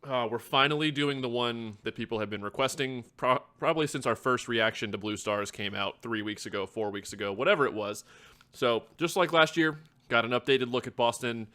We're finally doing the one that people have been requesting, probably since our first reaction to Blue Stars came out 3 weeks ago, 4 weeks ago, whatever it was. So, just like last year, got an updated look at Boston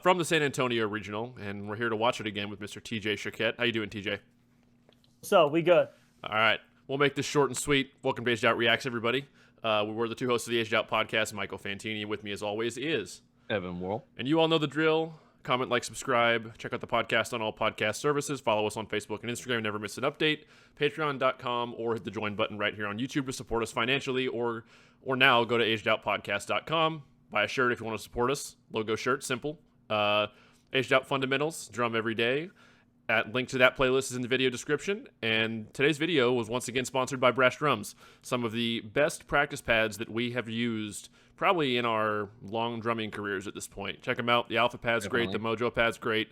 from the San Antonio Regional, and we're here to watch it again with Mr. TJ Choquette. How you doing, TJ? So, we good. All right. We'll make this short and sweet. Welcome to Aged Out Reacts, everybody. We're the two hosts of the Aged Out podcast, Michael Fantini, and with me, as always, is Evan Worrell. And you all know the drill. Comment, like, subscribe. Check out the podcast on all podcast services. Follow us on Facebook and Instagram. Never miss an update. Patreon.com or hit the join button right here on YouTube to support us financially. Or now go to agedoutpodcast.com. Buy a shirt if you want to support us. Logo shirt, simple. Aged Out Fundamentals, drum every day. Link to that playlist is in the video description. And today's video was once again sponsored by Brash Drums. Some of the best practice pads that we have used probably in our long drumming careers at this point. Check them out. The Alpha Pad's great. The Mojo Pad's great.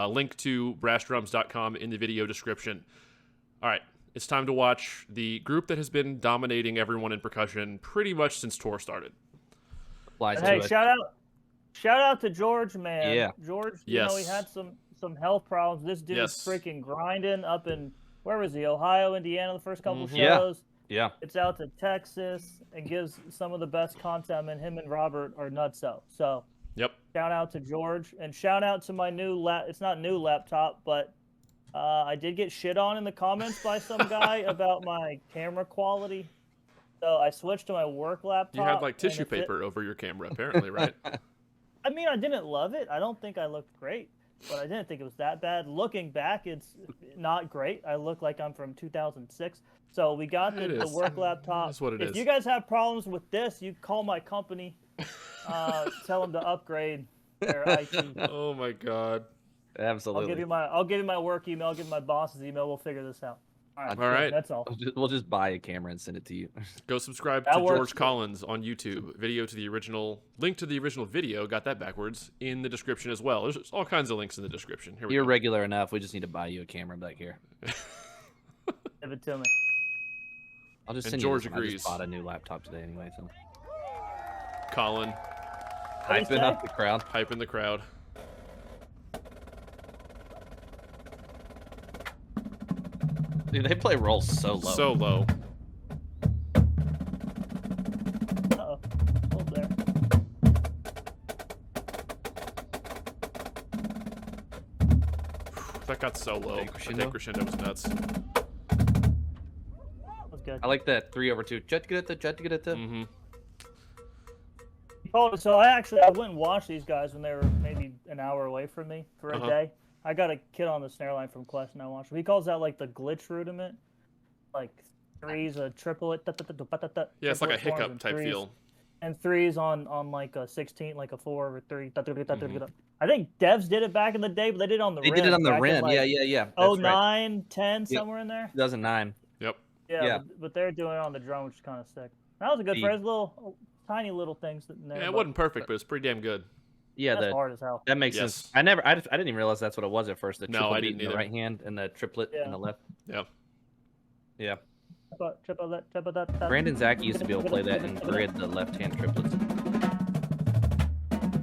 Link to brashdrums.com in the video description. All right. It's time to watch the group that has been dominating everyone in percussion pretty much since tour started. Hey, shout out to George, man. Yeah. George, you know, he had some health problems. This dude is freaking grinding up in, where was he, Ohio, Indiana, the first couple shows. Yeah. It's out to Texas and gives some of the best content, and him and Robert are nutso. So, shout out to George, and shout out to my new it's not new laptop, but I did get shit on in the comments by some guy about my camera quality. So I switched to my work laptop. You had like tissue paper over your camera, apparently, right? I mean, I didn't love it. I don't think I looked great, but I didn't think it was that bad. Looking back, it's not great. I look like I'm from 2006. So we got the work laptop. That's what it is. If you guys have problems with this, you call my company. Tell them to upgrade their IT. Oh my God. Absolutely. I'll give you my work email. I'll give you my boss's email. We'll figure this out. All right. That's all. We'll just buy a camera and send it to you. Go subscribe to George Collins on YouTube. Link to the original video, got that backwards, in the description as well. There's all kinds of links in the description. Here we You're go. regular enough. We just need to buy you a camera back here. Give it to me. I'll just and send George you this. agrees. I just bought a new laptop today anyway. So. Colin. Hyping up the crowd. Hyping the crowd. Dude, they play rolls so low. So low. Uh-oh. Hold there. That got so low. That crescendo was nuts. That was good. I like that 3/2. Mm-hmm. So I went and watched these guys when they were maybe an hour away from me for a day. I got a kid on the snare line from Quest, and I watched him. He calls that like the glitch rudiment, like threes, a triplet. Yeah, it's like a hiccup type feel. And threes on like a 16, like a 4 or 3. I think Devs did it back in the day, but they did it on the rim. They did it on the rim. Like yeah. 09, 10, somewhere in there. 2009. Yep. Yeah. But they're doing it on the drum, which is kind of sick. That was a good phrase. Tiny little things in there. Yeah, it wasn't perfect, but it's pretty damn good. Yeah, that's hard as hell. That makes sense. I didn't even realize that's what it was at first. The triple I beat didn't in the either. right hand and the triplet in the left. Yeah. Brandon Zach used to be able to play that and grid the left hand triplets.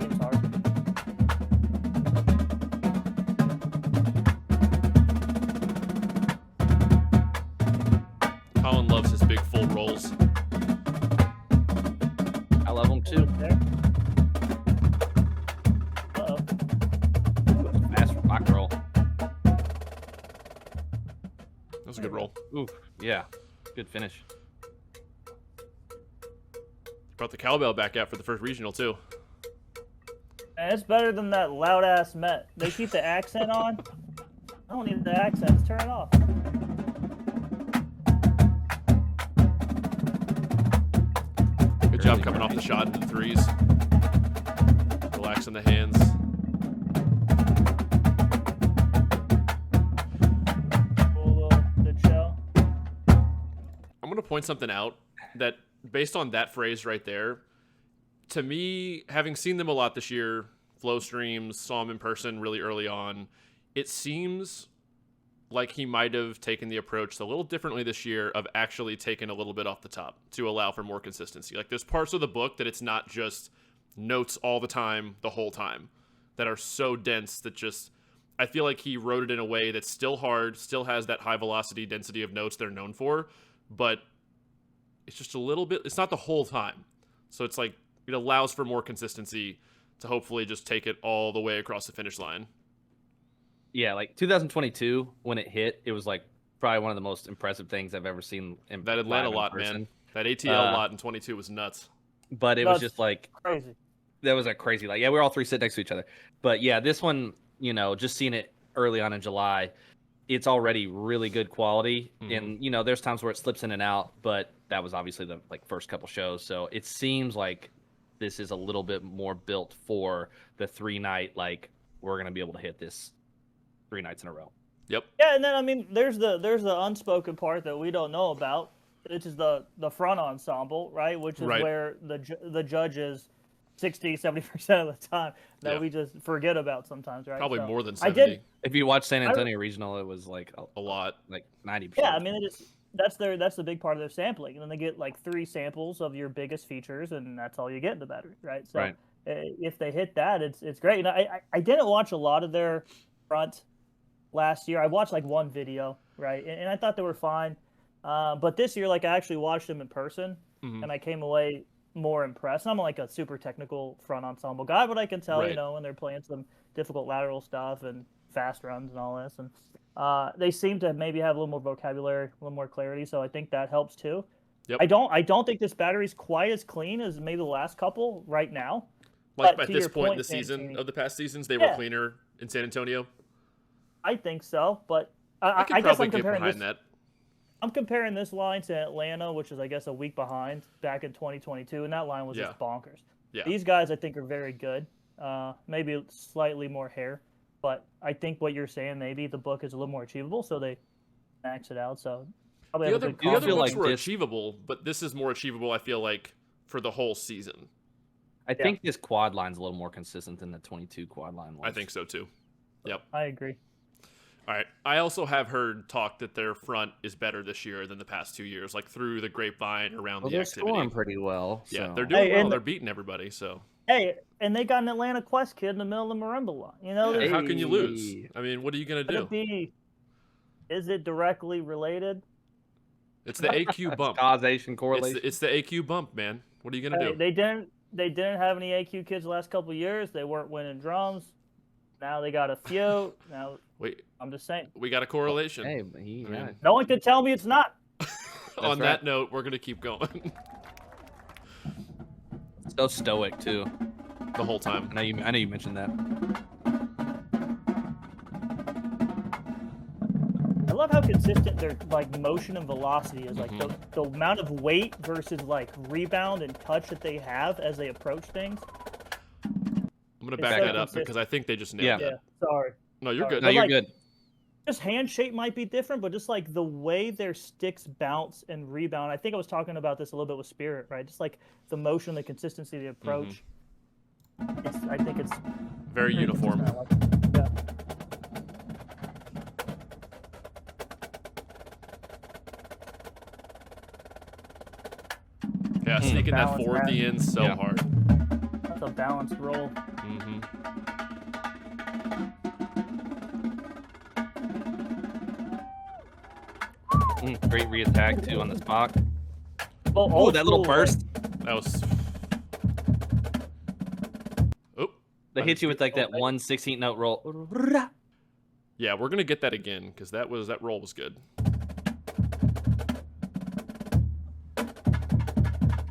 It's hard. Colin loves his big full rolls. I love them too. Fast rock roll. That was a good roll. Ooh, yeah. Good finish. Brought the cowbell back out for the first regional too. And it's better than that loud ass Met. They keep the accent on. I don't need the accents. Turn it off. Good job coming off the shot into the threes. Relaxing the hands. Good show. I'm going to point something out that, based on that phrase right there, to me, having seen them a lot this year, flow streams, saw them in person really early on, it seems like he might have taken the approach a little differently this year of actually taking a little bit off the top to allow for more consistency. Like, there's parts of the book that it's not just notes all the time, the whole time, that are so dense that just I feel like he wrote it in a way that's still hard, still has that high velocity density of notes they're known for, but it's just a little bit, it's not the whole time. So it's like, it allows for more consistency to hopefully just take it all the way across the finish line. Yeah, like 2022, when it hit, it was like probably one of the most impressive things I've ever seen. That Atlanta lot, man. That ATL lot in 22 was nuts. But it was just like crazy. That was like crazy. Like, yeah, we were all three sitting next to each other. But yeah, this one, you know, just seeing it early on in July, it's already really good quality. And, you know, there's times where it slips in and out, but that was obviously the first couple shows. So it seems like this is a little bit more built for the 3-night, like, we're going to be able to hit this 3 nights in a row. Yep. Yeah, and then I mean, there's the unspoken part that we don't know about, which is the front ensemble, right? Which is where the judges 60-70% of the time that we just forget about sometimes, right? Probably more than 70. If you watch San Antonio Regional, it was like a lot, like 90%. Yeah, I mean, that's the big part of their sampling, and then they get like 3 samples of your biggest features, and that's all you get in the battery, right? So if they hit that, it's great. And I didn't watch a lot of their front last year. I watched like one video, right, and I thought they were fine. But this year, like, I actually watched them in person, and I came away more impressed. I'm like a super technical front ensemble guy, but I can tell, you know, when they're playing some difficult lateral stuff and fast runs and all this, and they seem to maybe have a little more vocabulary, a little more clarity. So I think that helps too. Yep. I don't think this battery's quite as clean as maybe the last couple right now. Like at this point in the season, of the past seasons, they were cleaner in San Antonio. I think so, but I guess I'm comparing this. I'm comparing this line to Atlanta, which is, I guess, a week behind back in 2022, and that line was just bonkers. Yeah. These guys, I think, are very good. Maybe slightly more hair, but I think what you're saying, maybe the book is a little more achievable, so they max it out. So probably the other books were achievable, but this is more achievable, I feel like, for the whole season. I think this quad line's a little more consistent than the 22 quad line was. I think so, too. Yep. I agree. All right. I also have heard talk that their front is better this year than the past 2 years, like through the grapevine around the activity. They're scoring pretty well. So. Yeah, they're doing well. They're beating everybody. So. Hey, and they got an Atlanta Quest kid in the middle of the marimba line. You know, how can you lose? I mean, what are you gonna do? Is it directly related? It's the AQ bump. Causation correlation. It's the AQ bump, man. What are you gonna do? They didn't have any AQ kids the last couple of years. They weren't winning drums. Now they got a few. Now I'm just saying. We got a correlation. Hey, no one can tell me it's not. On that note, we're gonna keep going. So stoic too, the whole time. I know you mentioned that. I love how consistent their like motion and velocity is. Like the amount of weight versus like rebound and touch that they have as they approach things. I'm gonna back that up because I think they just nailed that. Yeah, sorry. No, you're good. No, you're good. Just hand shape might be different, but just like the way their sticks bounce and rebound. I think I was talking about this a little bit with Spirit, right? Just like the motion, the consistency, the approach. I think it's very uniform. Yeah, sneaking that forward the end so hard. That's a balanced roll. Great re-attack too on the spot. Oh, that little burst. That was. Oh. They hit you with like that 1/16 note roll. Yeah, we're gonna get that again because that roll was good.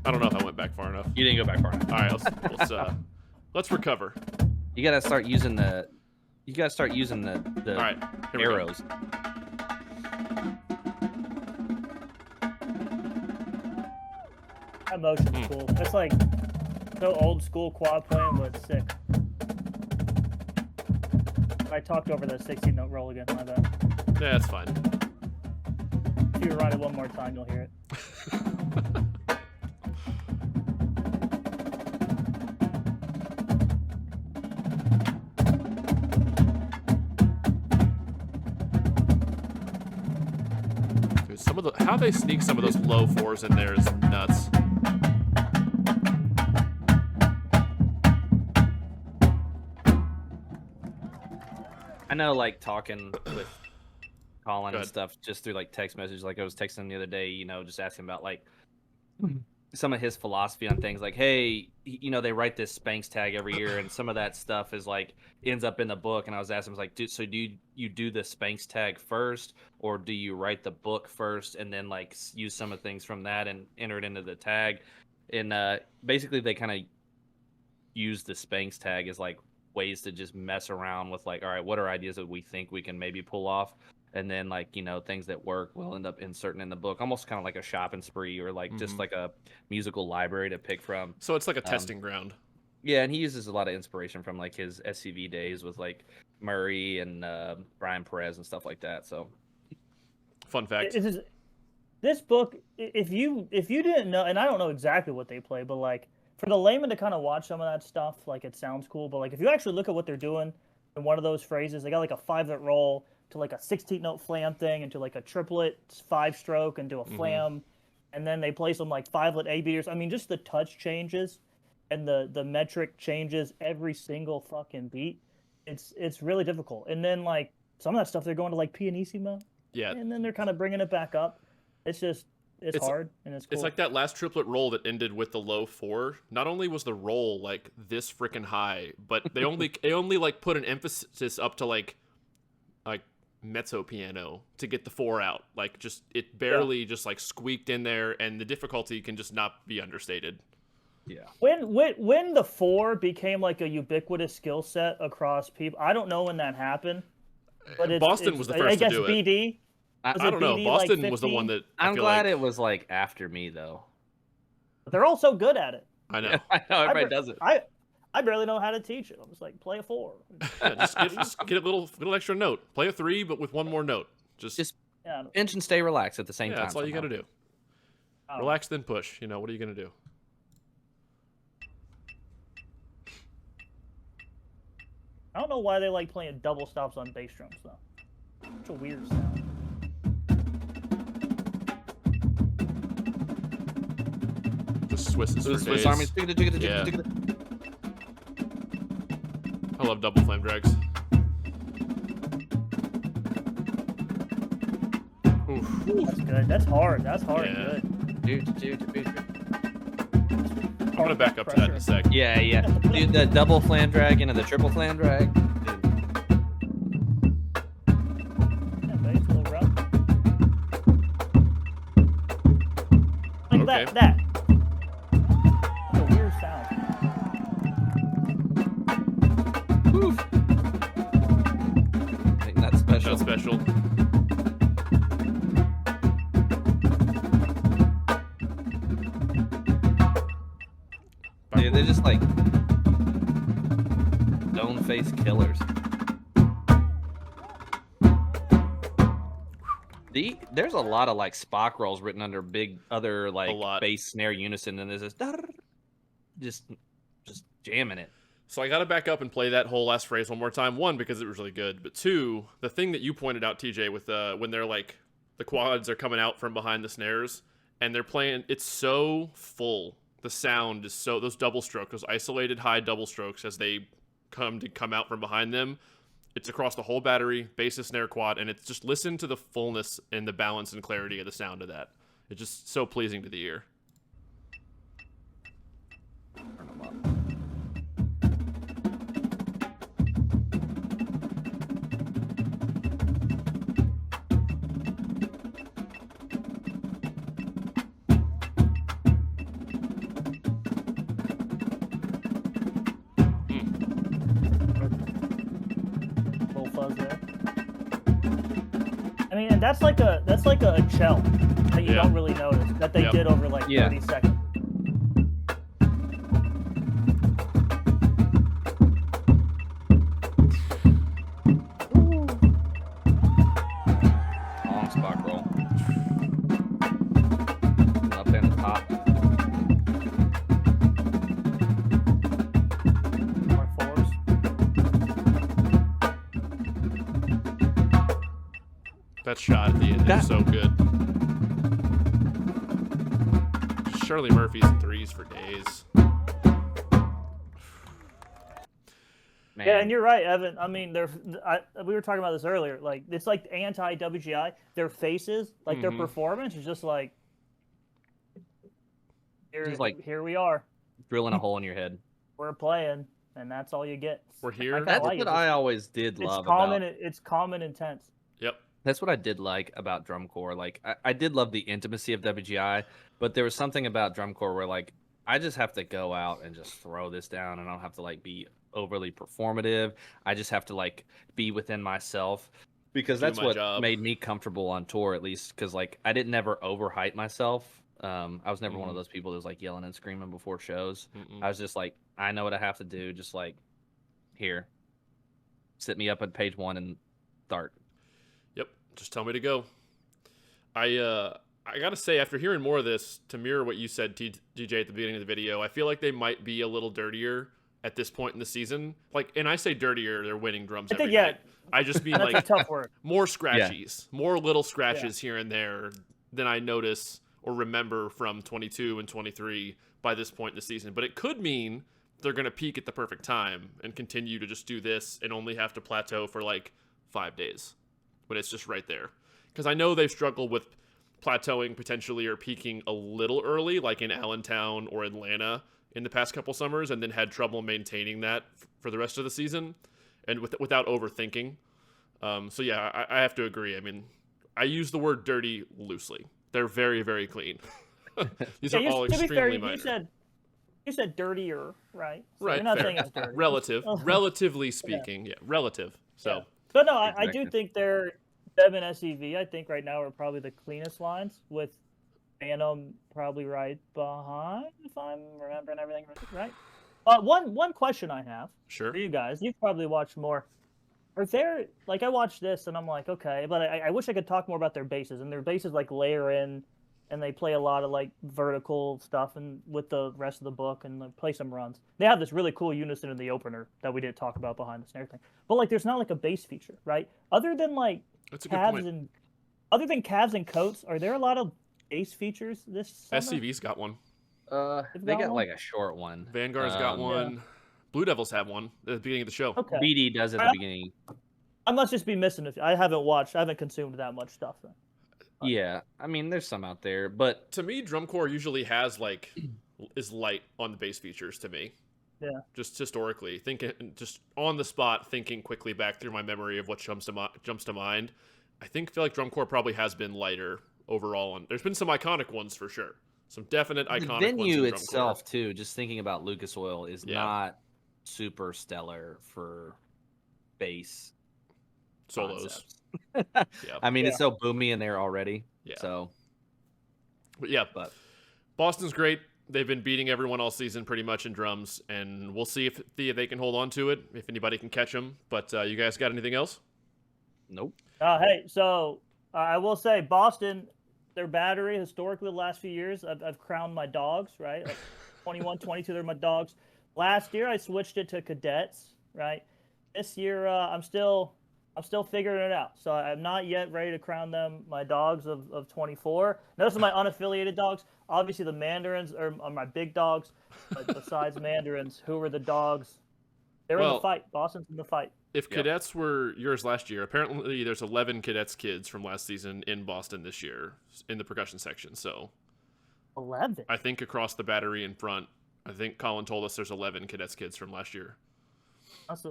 I don't know if I went back far enough. You didn't go back far enough. All right, let's recover. You gotta start using the. All right, arrows. That motion's cool. It's like so old school quad playing, but it's sick. I talked over the 16-note roll again. My bad. Yeah, that's fine. If you run it one more time, you'll hear it. Dude, how they sneak some of those low fours in there is nuts. I know, like talking with Colin and stuff just through like text message. Like I was texting him the other day, you know, just asking about like some of his philosophy on things. Like, hey, you know, they write this Spanx tag every year, and some of that stuff is like ends up in the book. And I was asking him, like, do you do the Spanx tag first, or do you write the book first and then like use some of the things from that and enter it into the tag? And basically, they kind of use the Spanx tag as like ways to just mess around with like, all right, what are ideas that we think we can maybe pull off? And then, like, you know, things that work we'll end up inserting in the book, almost kind of like a shopping spree or like just like a musical library to pick from. So it's like a testing ground. Yeah, and he uses a lot of inspiration from like his SCV days with like Murray and Brian Perez and stuff like that. So, fun fact: this book, if you didn't know, and I don't know exactly what they play, but like for the layman to kind of watch some of that stuff, like it sounds cool. But like if you actually look at what they're doing in one of those phrases, they got like a 5-note roll to like a 16-note flam thing, into like a triplet 5-stroke, into a flam, and then they play some like 5-lit A beaters. I mean, just the touch changes and the metric changes every single fucking beat. It's really difficult. And then like some of that stuff they're going to like pianissimo, and then they're kind of bringing it back up. It's just it's hard and it's cool. It's like that last triplet roll that ended with the low 4. Not only was the roll like this freaking high, but they only like put an emphasis up to like mezzo piano to get the 4 out. Like just it barely just like squeaked in there, and the difficulty can just not be understated. Yeah. When the 4 became like a ubiquitous skill set across people, I don't know when that happened. But Boston was the first to do it. BD. I don't know. Boston was the one that I'm glad it was like after me though. But they're all so good at it. I know. I know everybody does it. I barely know how to teach it. I'm just like, play a 4. Yeah, just get a little extra note. Play a 3, but with one more note. Just inch and stay relaxed at the same time. That's all you got to do. Relax, then push. You know, what are you going to do? I don't know why they like playing double stops on bass drums, though. Such a weird sound. The Swisses for Swiss days. Army. Yeah. I love double flame drags. Oof. That's good. That's hard. That's hard Yeah. and good. I'm going to back up to that in a sec. Yeah. Dude, the double flan drag into the triple flan drag. Yeah, bass, a little rough. Like Okay. that. That's a weird sound. Oof. Ain't that special? That's special. Dude, they're just like stone face killers. There's a lot of like Spock rolls written under big other like bass snare unison, and there's this just jamming it. So I got to back up and play that whole last phrase one more time. 1, because it was really good, but 2, the thing that you pointed out, TJ, with when they're like the quads are coming out from behind the snares and they're playing, it's so full. The sound is so, those double strokes, those isolated high double strokes as they come out from behind them. It's across the whole battery, bass, snare, quad, and it's just listen to the fullness and the balance and clarity of the sound of that. It's just so pleasing to the ear. Turn them up. I mean, and that's like a shell that you don't really notice that they did over like 30 seconds. Long spot roll. Up in the top. Mark 4s. That shot at the end is so good. Shirley Murphy's and 3s for days. Man. Yeah, and you're right, Evan. I mean, we were talking about this earlier. Like, it's like anti-WGI. Their faces, like their performance, is just like, here we are, drilling a hole in your head. We're playing, and that's all you get. We're here. That's what I always did love about. It's calm and intense. Yep. That's what I did like about drum corps. Like, I did love the intimacy of WGI, but there was something about drum corps where, like, I just have to go out and just throw this down, and I don't have to, like, be overly performative. I just have to, like, be within myself, because that's what made me comfortable on tour, at least, because, like, I didn't never overhype myself. I was never one of those people that was, like, yelling and screaming before shows. I was just like, I know what I have to do. Just, like, here, sit me up at page 1 and start. Yep, just tell me to go. I gotta say, after hearing more of this, to mirror what you said, DJ, at the beginning of the video, I feel like they might be a little dirtier at this point in the season. Like, and I say dirtier, they're winning drums every night. I just mean like a tough word. More scratchies, more little scratches here and there than I notice or remember from 22 and 23 by this point in the season. But it could mean they're going to peak at the perfect time and continue to just do this and only have to plateau for like 5 days when it's just right there. Because I know they've struggled with plateauing potentially or peaking a little early, like in Allentown or Atlanta in the past couple summers, and then had trouble maintaining that for the rest of the season and without overthinking. So yeah, I have to agree. I mean, I use the word dirty loosely. They're very, very clean. These are all extremely minor. You said dirtier, right? So right. You're not saying it's dirty. Relatively speaking, yeah, relative. So, yeah. But no, I do think they're Deb and SEV. I think right now are probably the cleanest lines, with Phantom probably right behind, if I'm remembering everything right. One question I have for you guys. You've probably watched more. Are there, like, I watched this and I'm like, okay, but I wish I could talk more about their basses, and their basses like layer in, and they play a lot of like vertical stuff and with the rest of the book, and like, play some runs. They have this really cool unison in the opener that we didn't talk about behind the snare thing. But like, there's not like a bass feature, right? Other than like calves and coats, are there a lot of bass features this summer? SCV's got one. They got like a short one. Vanguard's got one. Yeah. Blue Devils have one at the beginning of the show. Okay. BD does at the beginning. I must just be missing it. I haven't consumed that much stuff then. Yeah, I mean, there's some out there, but to me, drum corps usually has is light on the bass features to me. Yeah. Just historically, just on the spot, thinking quickly back through my memory of what jumps to mind. I feel like drum corps probably has been lighter overall, and there's been some iconic ones for sure. Some definite iconic ones. The venue itself too. Just thinking about Lucas Oil is not super stellar for bass solos. I mean, it's so boomy in there already. Yeah. So, but Boston's great. They've been beating everyone all season pretty much in drums, and we'll see if they can hold on to it, if anybody can catch them. But you guys got anything else? Nope. Hey, so I will say Boston, their battery historically the last few years, I've crowned my dogs, right? Like 21, 22, they're my dogs. Last year I switched it to cadets, right? This year I'm still figuring it out. So I'm not yet ready to crown them my dogs of 24. Those are my unaffiliated dogs. Obviously the Mandarins are my big dogs, but besides Mandarins, who were the dogs? They're in the fight. Boston's in the fight. If cadets were yours last year, apparently there's 11 cadets kids from last season in Boston this year in the percussion section. So 11. I think across the battery in front, I think Colin told us there's 11 cadets kids from last year. That's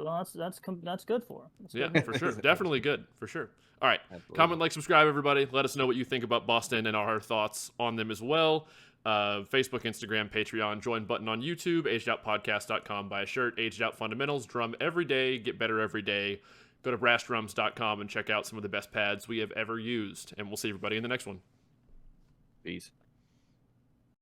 good for him. Yeah, for sure. Definitely good, for sure. All right. Absolutely. Comment, like, subscribe, everybody. Let us know what you think about Boston and our thoughts on them as well. Facebook, Instagram, Patreon, join button on YouTube, agedoutpodcast.com, buy a shirt, Aged Out Fundamentals, drum every day, get better every day. Go to brashdrums.com and check out some of the best pads we have ever used. And we'll see everybody in the next one. Peace.